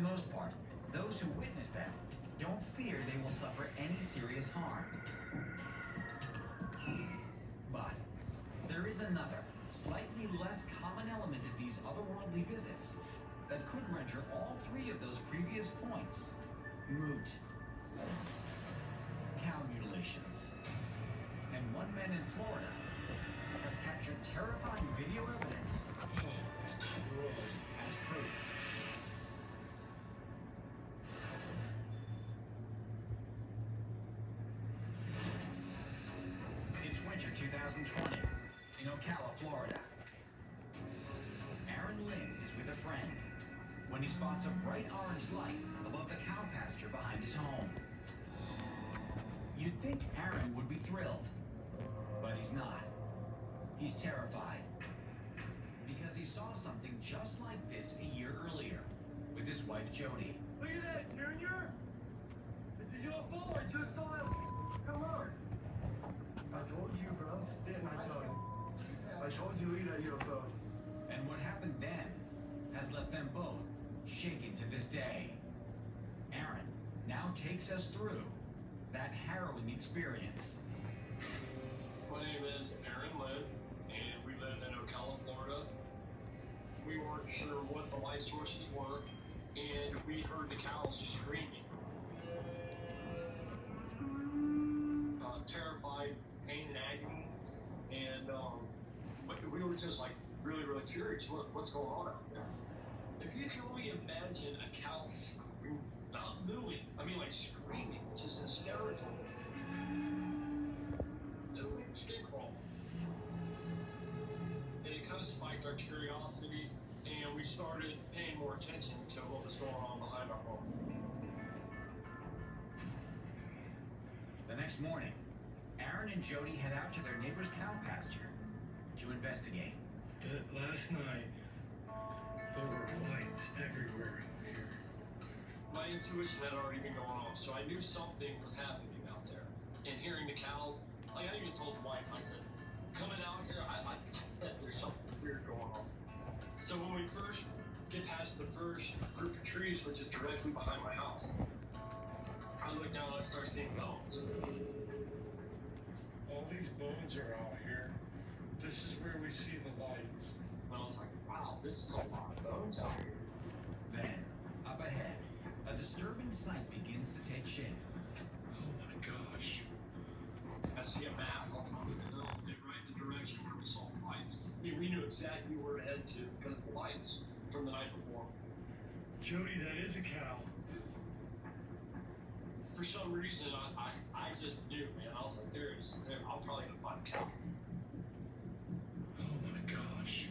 the most part, those who witness them don't fear they will suffer any serious harm. But there is another, slightly less common element of these otherworldly visits that could render all three of those previous points moot. Cow mutilations. And one man in Florida has captured terrifying video evidence as proof. It's winter 2020 in Ocala, Florida. Aaron Lynn is with a friend when he spots a bright orange light above the cow pasture behind his home. You'd think Aaron would be thrilled, but he's not. He's terrified because he saw something just like this a year earlier with his wife Jody. Look at that, Junior! It's a UFO, I just saw it! Come on! I told you, bro. Didn't I tell you? I told you eat that UFO. And what happened then has left them both shaken to this day. Aaron now takes us through that harrowing experience. My name is Aaron Lynn, and we live in Ocala, Florida. We weren't sure what the light sources were, and we heard the cows screaming. Terrified, pain and agony, and we were just like really curious. What's going on out there? If you can only imagine a cow screaming, not mooing, I mean like screaming, which is hysterical. It would skin crawl. And it kind of spiked our curiosity, and we started paying more attention to what was going on behind our home. The next morning, Aaron and Jody head out to their neighbor's cow pasture to investigate. Last night, there were lights everywhere out here. My intuition had already been going off, so I knew something was happening out there. And hearing the cows, like I even told the wife, I said, coming out here, I bet there's something weird going on. So when we first get past the first group of trees, which is directly behind my house, I look down and I start seeing bones. All these bones are out here. This is where we see the lights. And I was like, wow, this is a lot of bones out here. Then, up ahead, a disturbing sight begins to take shape. Oh my gosh. I see a mass on top of the hill, and right in the direction where we saw the lights. I mean, we knew exactly where to head to because of the lights from the night before. Jody, that is a cow. For some reason, I just knew, man. I was like, I'm probably gonna find a cow. Oh my gosh.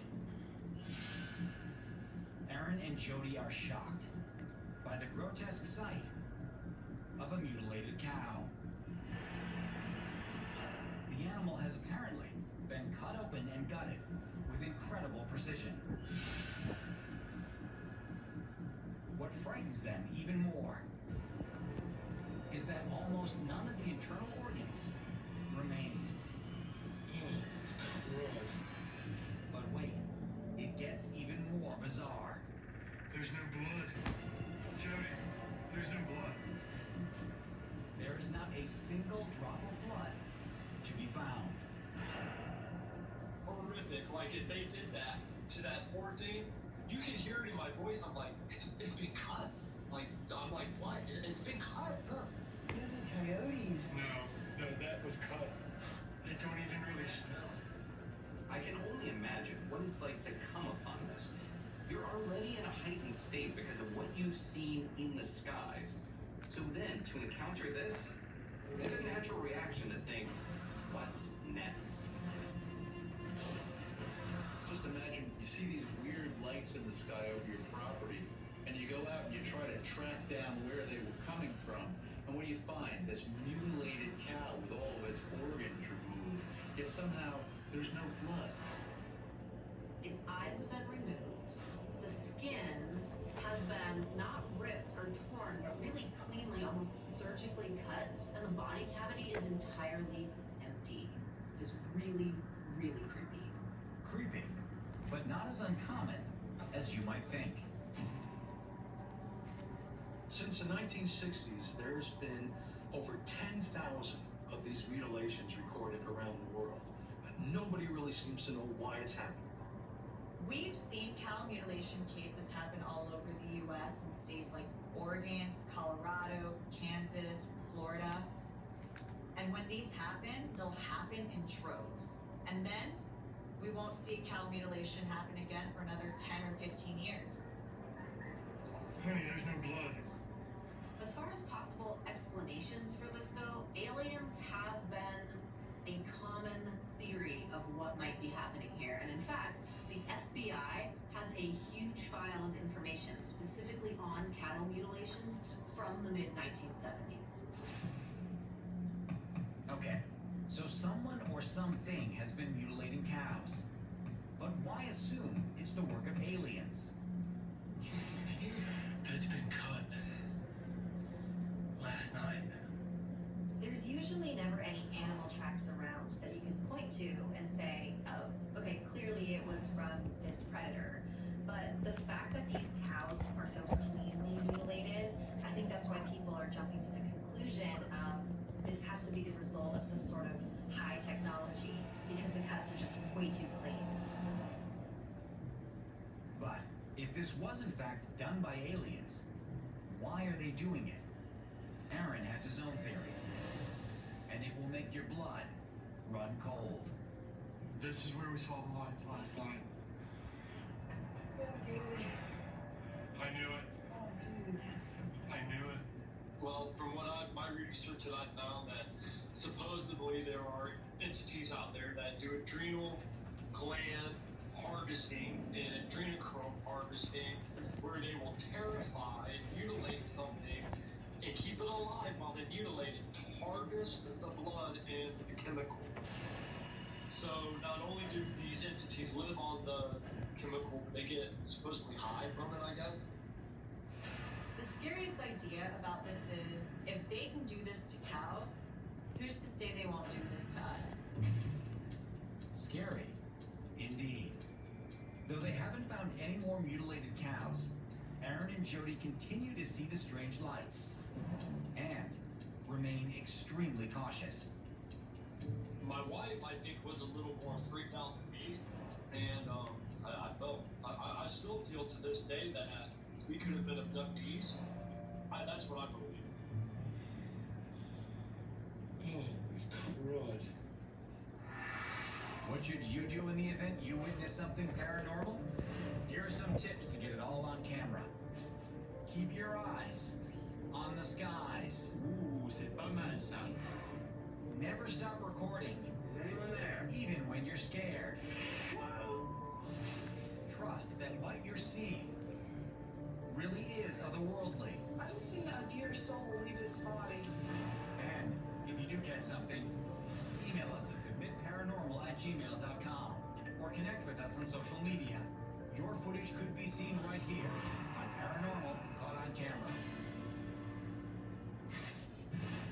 Aaron and Jody are shocked by the grotesque sight of a mutilated cow. The animal has apparently been cut open and gutted with incredible precision. What frightens them even more is that almost none of the internal organs remain. But wait, it gets even more bizarre. There's no blood. Jody, there's no blood. There is not a single drop of blood to be found. Horrific. Like, if they did that to that poor thing, you can hear it in my voice. I'm like, it's been cut. Like, I'm like, what? It's been cut. Coyotes. No, that was cut. They don't even really smell. I can only imagine what it's like to come upon this. You're already in a heightened state because of what you've seen in the skies. So then, to encounter this, it's a natural reaction to think, what's next? Just imagine you see these weird lights in the sky over your property, and you go out and you try to track down where they were coming from. And what do you find? This mutilated cow with all of its organs removed, yet somehow there's no blood. Its eyes have been removed. The skin has been not ripped or torn, but really cleanly, almost surgically cut, and the body cavity is entirely empty. It's really creepy. Creepy, but not as uncommon as you might think. Since the 1960s, there's been over 10,000 of these mutilations recorded around the world, but nobody really seems to know why it's happening. We've seen cow mutilation cases happen all over the U.S. in states like Oregon, Colorado, Kansas, Florida. And when these happen, they'll happen in droves. And then we won't see cow mutilation happen again for another 10 or 15 years. Honey, there's no blood. As far as possible explanations for this go, aliens have been a common theory of what might be happening here. And in fact, the FBI has a huge file of information specifically on cattle mutilations from the mid-1970s. Okay, so someone or something has been mutilating cows. But why assume it's the work of aliens? It's been cut. Last night. There's usually never any animal tracks around that you can point to and say, oh, okay, clearly it was from this predator. But the fact that these cows are so cleanly mutilated, I think that's why people are jumping to the conclusion this has to be the result of some sort of high technology because the cuts are just way too clean. But if this was in fact done by aliens, why are they doing it? Aaron has his own theory, and it will make your blood run cold. This is where we saw the lights last night. I knew it. I knew it. Well, from my research that I found, that supposedly there are entities out there that do adrenal gland harvesting and adrenochrome harvesting, where they will terrify and mutilate something and keep it alive while they mutilate it to harvest the blood and the chemical. So not only do these entities live on the chemical, they get supposedly high from it, I guess. The scariest idea about this is if they can do this to cows, who's to say they won't do this to us? Scary, indeed. Though they haven't found any more mutilated cows, Aaron and Jody continue to see the strange lights and remain extremely cautious. My wife, I think, was a little more freaked out than me, and I still feel to this day that we could have been abductees. That's what I believe. Oh, crud. What should you do in the event you witness something paranormal? Here are some tips to get it all on camera. Keep your eyes on the skies. Ooh, c'est pas mal ça. Never stop recording, Is anyone there? even when you're scared. Trust that what you're seeing really is otherworldly. I've seen a dear soul leave its body. And if you do catch something, email us at submitparanormal@gmail.com or connect with us on social media. Your footage could be seen right here on Paranormal Caught on Camera.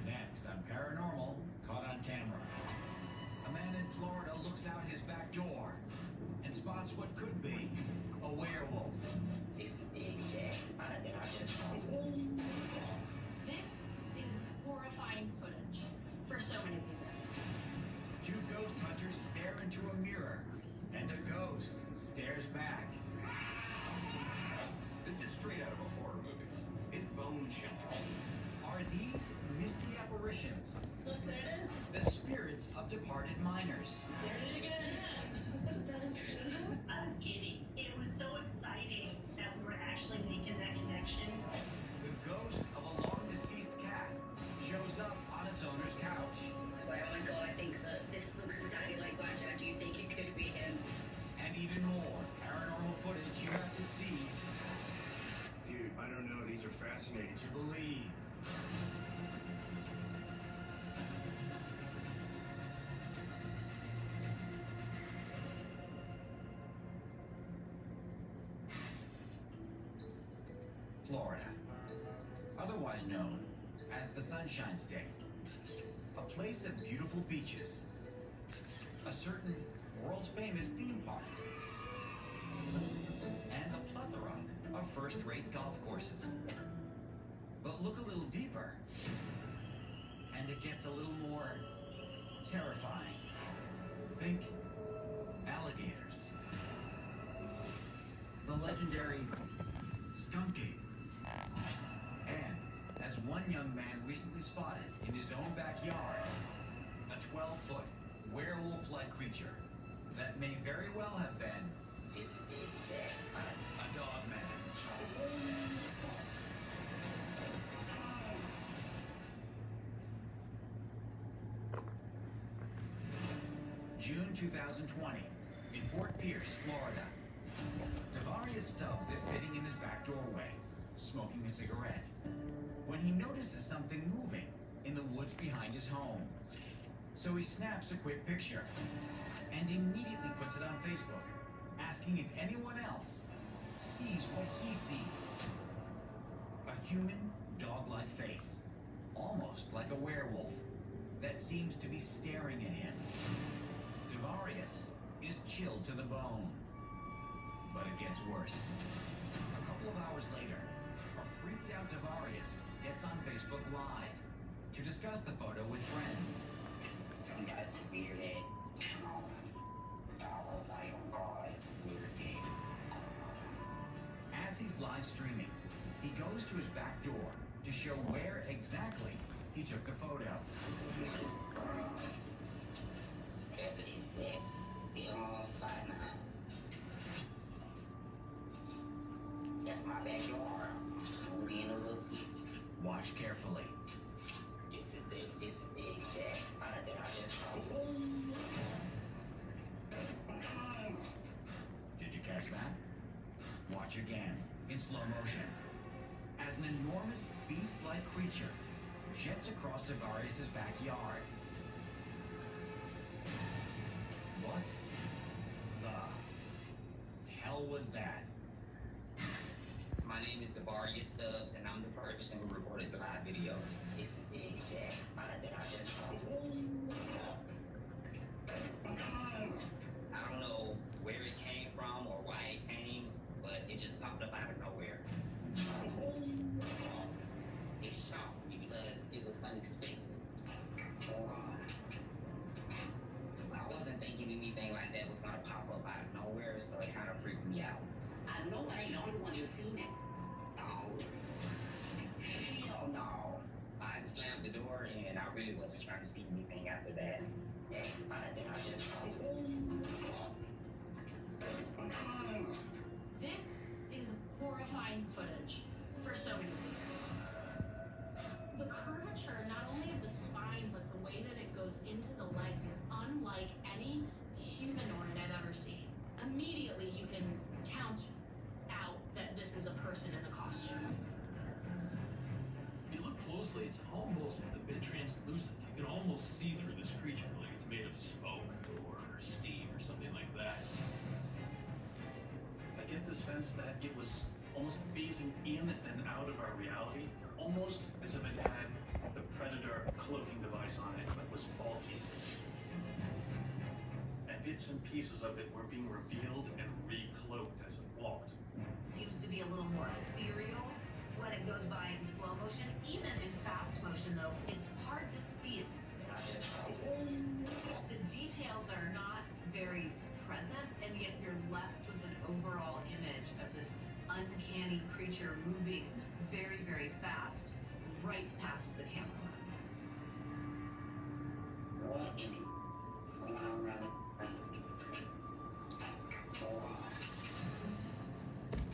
Next on Paranormal Caught on Camera. A man in Florida looks out his back door and spots what could be a werewolf. This exists on a This is horrifying footage for so many reasons. Two ghost hunters stare into a mirror, and a ghost stares back. This is straight out of a horror movie. It's bone-chilling. Are these misty apparitions Look, there it is. the spirits of departed miners? There it is again. I was giddy. It was so exciting that we were actually making that connection. The ghost of a long-deceased cat shows up on its owner's couch. It's like, oh my god, I think that this looks exactly like Blackjack. Do you think it could be him? And even more paranormal footage you have to see Dude, I don't know. These are fascinating. to believe. Florida, otherwise known as the Sunshine State, a place of beautiful beaches, a certain world-famous theme park, and a plethora of first-rate golf courses. But look a little deeper, and it gets a little more terrifying. Think alligators. The legendary Skunky. And, as one young man recently spotted in his own backyard, a 12-foot werewolf-like creature that may very well have been a dog man. June 2020, in Fort Pierce, Florida. Devarius Stubbs is sitting in his back doorway, smoking a cigarette, when he notices something moving in the woods behind his home. So he snaps a quick picture and immediately puts it on Facebook, asking if anyone else sees what he sees. A human, dog-like face, almost like a werewolf, that seems to be staring at him. Devarius is chilled to the bone. But it gets worse. A couple of hours later, a freaked out Devarius gets on Facebook Live to discuss the photo with friends. Some guys are weird. As he's live streaming, he goes to his back door to show where exactly he took the photo. That's the exact spot now. That's my backyard. Moved in a little bit. Watch carefully. This is the exact spot that I just saw. Did you catch that? Watch again, in slow motion, as an enormous beast-like creature jets across Devarius' backyard. What the hell was that? My name is Devarius Stubbs, and I'm the person who recorded the live video. This is the exact spot that I just saw. I don't know where it came from or why it came, but it just popped up out of nowhere. It shocked me because it was unexpected. I wasn't thinking anything like that was gonna pop up out of nowhere, so it kind of freaked me out. I know I ain't the only one who's seen it. Oh, hell no. I slammed the door and I really wasn't trying to see anything after that. That's the spot that I just saw. This is horrifying footage for so many reasons. The curvature, not only of the spine, but the way that it goes into the legs is unlike any humanoid I've ever seen. Immediately you can count out that this is a person in a costume. If you look closely, it's almost a bit translucent. You can almost see through this creature, like it's made of smoke or steam or something like that. I get the sense that it was almost phasing in and out of our reality, almost as if it had the Predator cloaking device on it that was faulty. And bits and pieces of it were being revealed and re-cloaked as it walked. Seems to be a little more ethereal when it goes by in slow motion. Even in fast motion, though, it's hard to see it. The details are not very present, and yet you're left with an overall image of this uncanny creature moving very, very fast, right past the camera lens.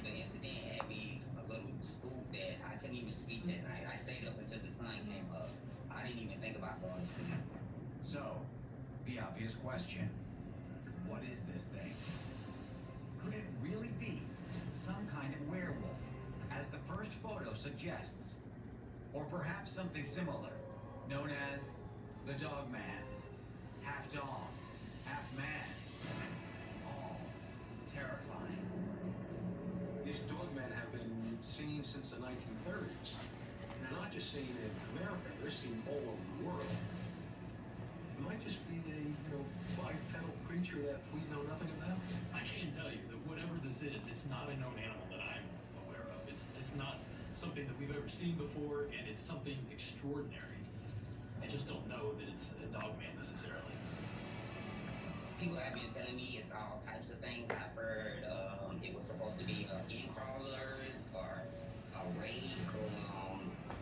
The incident had me a little spooked that I couldn't even sleep that night. I stayed up until the sun came up. I didn't even think about going to sleep. So, the obvious question, what is this thing? Could it really be some kind of werewolf, as the first photo suggests? Or perhaps something similar, known as the Dog Man. Half dog, half man. All terrifying. These dogmen have been seen since the 1930s. And they're not just seen in America, they're seen all over the world. It might just be a, bipedal creature that we know nothing about. I can tell you that whatever this is, it's not a known animal that I'm aware of. It's not something that we've ever seen before, and it's something extraordinary. I just don't know that it's a Dogman necessarily. People have been telling me it's all types of things. I've heard it was supposed to be skin crawlers or a rake.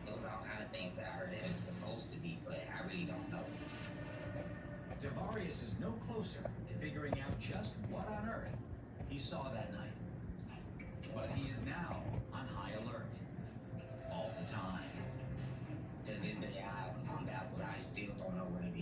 It was all kind of things that I heard that it was supposed to be, but I really don't know. Devarius is no closer to figuring out just what on earth he saw that night. But he is now on high alert. All the time. To this day, I'm baffled. I still don't know what it